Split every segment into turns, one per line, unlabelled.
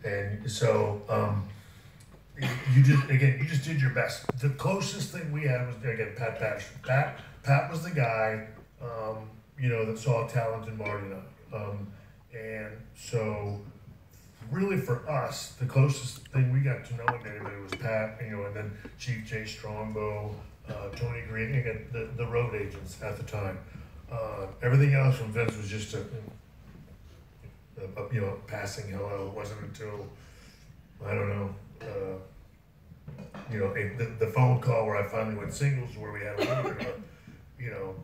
And so you just did your best. The closest thing we had was again Pat Patterson. Pat was the guy, that saw talent in Marty and I. And so really for us, the closest thing we got to knowing anybody was Pat, and then Chief Jay Strongbow, Tony Green, again, the road agents at the time. Everything else from Vince was just a passing hello. It wasn't until, I don't know, the phone call where I finally went singles, where we had a little bit of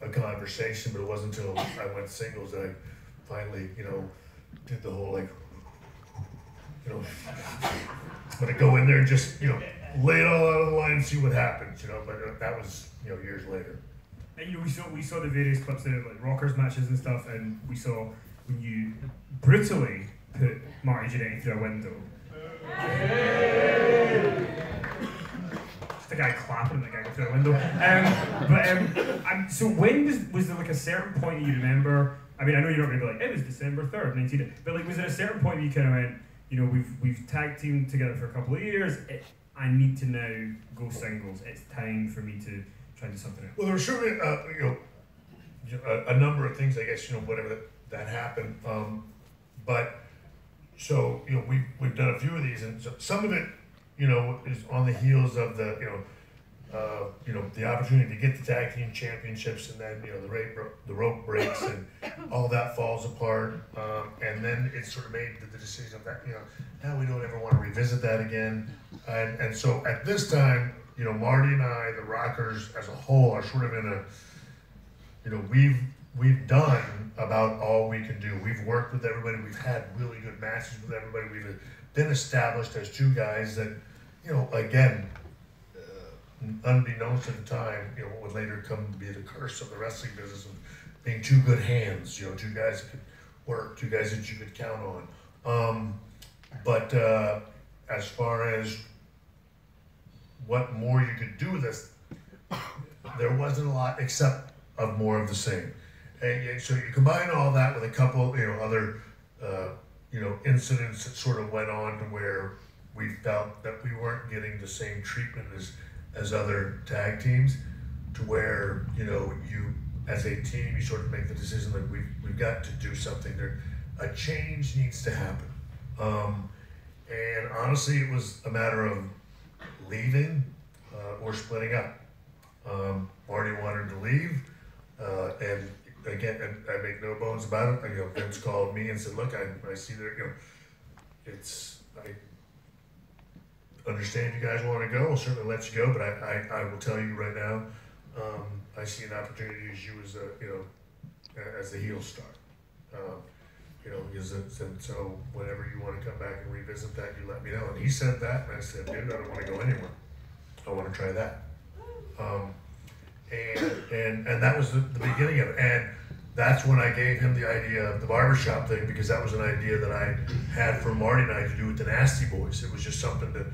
a conversation, but it wasn't until I went singles that I finally, did the whole but I go in there and just, lay it all out on the line and see what happens, but that was, years later.
And, we saw the various clips there, like Rockers matches and stuff, and we saw when you brutally put Marty Jannetty through a window. Just a guy clapping and the guy going through a window. So when was there like a certain point that you remember? I mean, I know you're not going to be like, it was December 3rd, 19, but like, was there a certain point that you kind of went, we've tag teamed together for a couple of years, I need to now go singles, it's time for me to try and do something else?
Well, there were certainly, a number of things, I guess, whatever that happened. But so, we've done a few of these, and so some of it, is on the heels of the, the opportunity to get the tag team championships, and then, the rope breaks and all that falls apart. And then it sort of made the decision that, now we don't ever want to revisit that again. And so at this time, Marty and I, the Rockers as a whole, are sort of in a, we've done about all we can do. We've worked with everybody. We've had really good matches with everybody. We've been established as two guys that, again, unbeknownst at the time, what would later come to be the curse of the wrestling business of being two good hands, two guys that could work, two guys that you could count on. But as far as what more you could do with this, there wasn't a lot except of more of the same. And so you combine all that with a couple, other, incidents that sort of went on to where we felt that we weren't getting the same treatment as other tag teams, to where, you, as a team, you sort of make the decision that we've got to do something there. A change needs to happen. And honestly, it was a matter of leaving or splitting up. Marty wanted to leave, and again, and I make no bones about it. Vince called me and said, "Look, I see there, I understand you guys want to go. I'll certainly let you go, but I will tell you right now, I see an opportunity to use you as the heel star. And so whenever you want to come back and revisit that, you let me know." And he said that, and I said, "Dude, I don't want to go anywhere. I want to try that." And that was the beginning of it. And that's when I gave him the idea of the barbershop thing, because that was an idea that I had for Marty and I to do with the Nasty Boys. It was just something that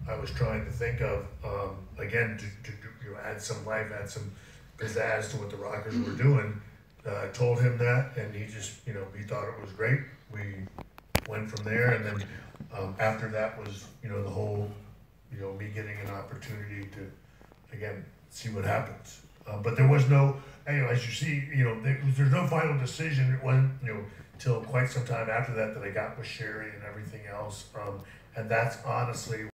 I was trying to think of, again, to add some life, add some pizzazz to what the Rockers were doing. I told him that, and he just, he thought it was great. We went from there, and then after that was, the whole, me getting an opportunity to, again, see what happens. But there was no, as you see, there's no final decision. It wasn't, till quite some time after that I got with Sherry and everything else. And that's honestly